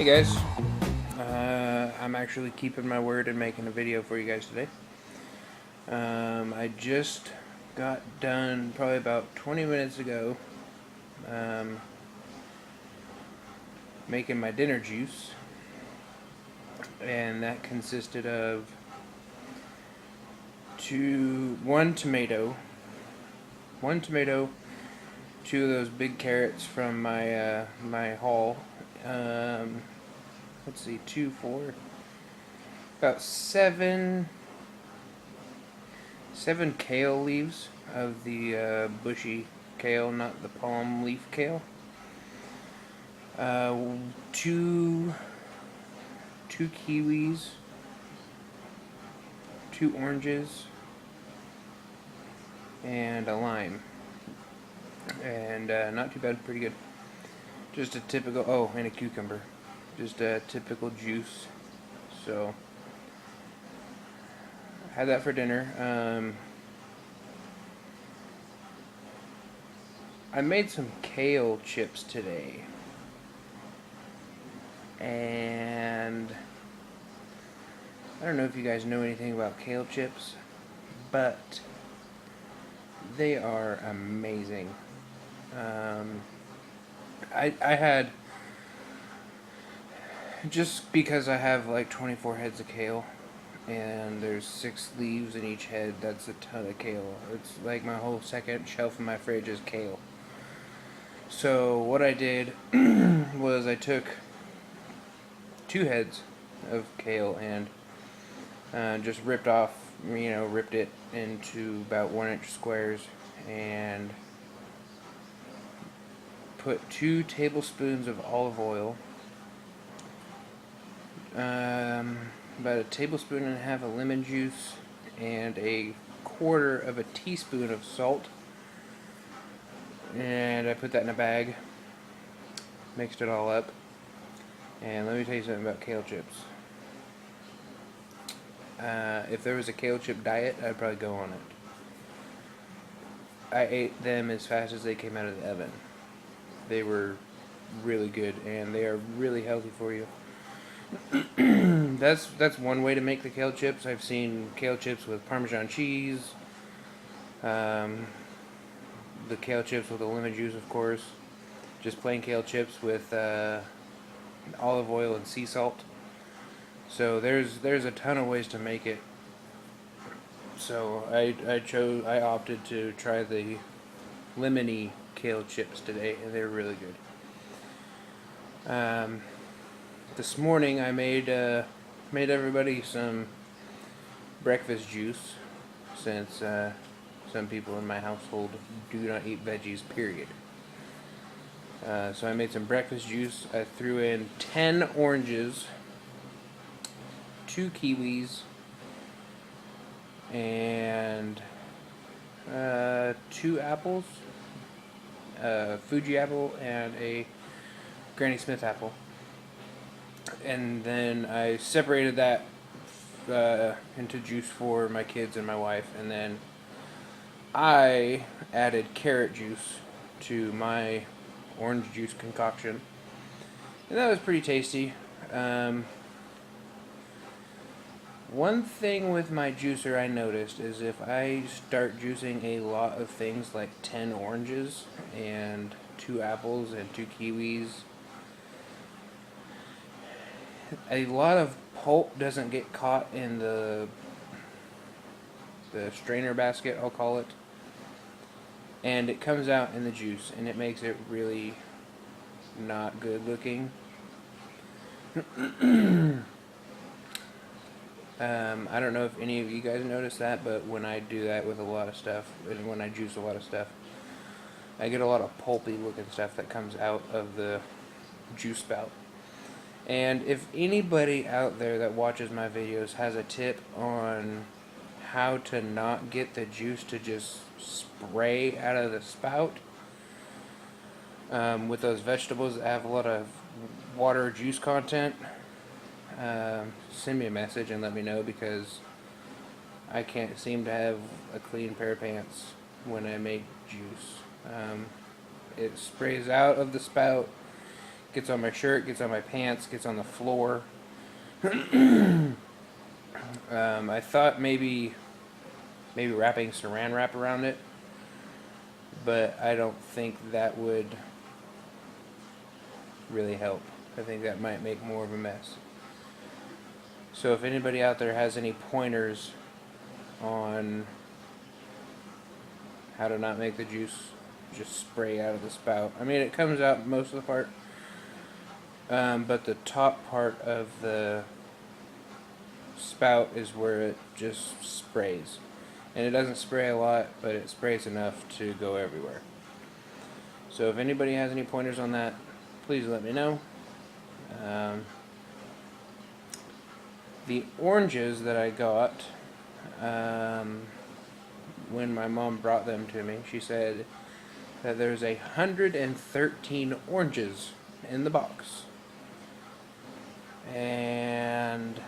Hey guys, I'm actually keeping my word and making a video for you guys today. I just got done probably about 20 minutes ago making my dinner juice, and that consisted of one tomato, two of those big carrots from my my haul. Let's see, about seven kale leaves of the bushy kale, not the palm leaf kale. Two kiwis, two oranges, and a lime. And not too bad, pretty good. Just a typical, oh, and a cucumber. Just a typical juice. So, had that for dinner. I made some kale chips today. And I don't know if you guys know anything about kale chips, but they are amazing. I had, just because I have like 24 heads of kale, and there's 6 leaves in each head, that's a ton of kale. It's like my whole second shelf in my fridge is kale. So what I did was I took 2 heads of kale and just ripped it into about 1-inch squares and put 2 tablespoons of olive oil, about a tablespoon and a half of lemon juice, and a quarter of a teaspoon of salt. And I put that in a bag, mixed it all up, and let me tell you something about kale chips. If there was a kale chip diet, I'd probably go on it. I ate them as fast as they came out of the oven. They were really good, and they are really healthy for you. That's one way to make the kale chips. I've seen kale chips with Parmesan cheese, the kale chips with the lemon juice, of course, just plain kale chips with olive oil and sea salt. So there's a ton of ways to make it. So I opted to try the lemony kale chips today, and they're really good. This morning I made everybody some breakfast juice, since some people in my household do not eat veggies, period. So I made some breakfast juice. I threw in 10 oranges, 2 kiwis, and 2 apples, Fuji apple and a Granny Smith apple. And then I separated that into juice for my kids and my wife, and then I added carrot juice to my orange juice concoction, and that was pretty tasty. One thing with my juicer I noticed is if I start juicing a lot of things, like 10 oranges and 2 apples and 2 kiwis, a lot of pulp doesn't get caught in the strainer basket, I'll call it, and it comes out in the juice, and it makes it really not good looking. I don't know if any of you guys notice that, but when I do that with a lot of stuff, and when I juice a lot of stuff, I get a lot of pulpy looking stuff that comes out of the juice spout. And if anybody out there that watches my videos has a tip on how to not get the juice to just spray out of the spout, with those vegetables that have a lot of water juice content, send me a message and let me know, because I can't seem to have a clean pair of pants when I make juice. It sprays out of the spout, Gets on my shirt, gets on my pants, gets on the floor. I thought maybe wrapping saran wrap around it, but I don't think that would really help. I think that might make more of a mess. So if anybody out there has any pointers on how to not make the juice just spray out of the spout. I mean, it comes out most of the part, but the top part of the spout is where it just sprays. And it doesn't spray a lot, but it sprays enough to go everywhere. So if anybody has any pointers on that, please let me know. The oranges that I got, when my mom brought them to me, she said that there's 113 oranges in the box. And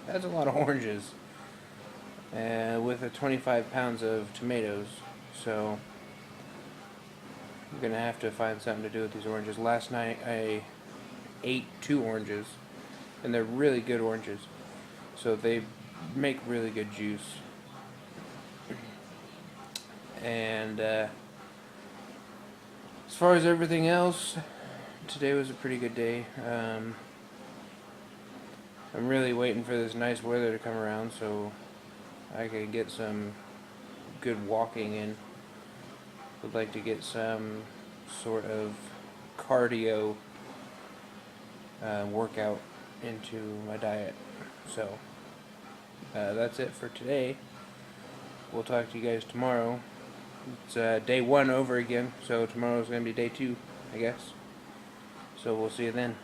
that's a lot of oranges. With the 25 pounds of tomatoes. So I'm going to have to find something to do with these oranges. Last night I ate 2 oranges, and they're really good oranges. So they make really good juice. And as far as everything else, today was a pretty good day. I'm really waiting for this nice weather to come around so I can get some good walking in. Would like to get some sort of cardio workout into my diet. So that's it for today. We'll talk to you guys tomorrow. It's day 1 over again, so tomorrow's going to be day 2, I guess. So we'll see you then.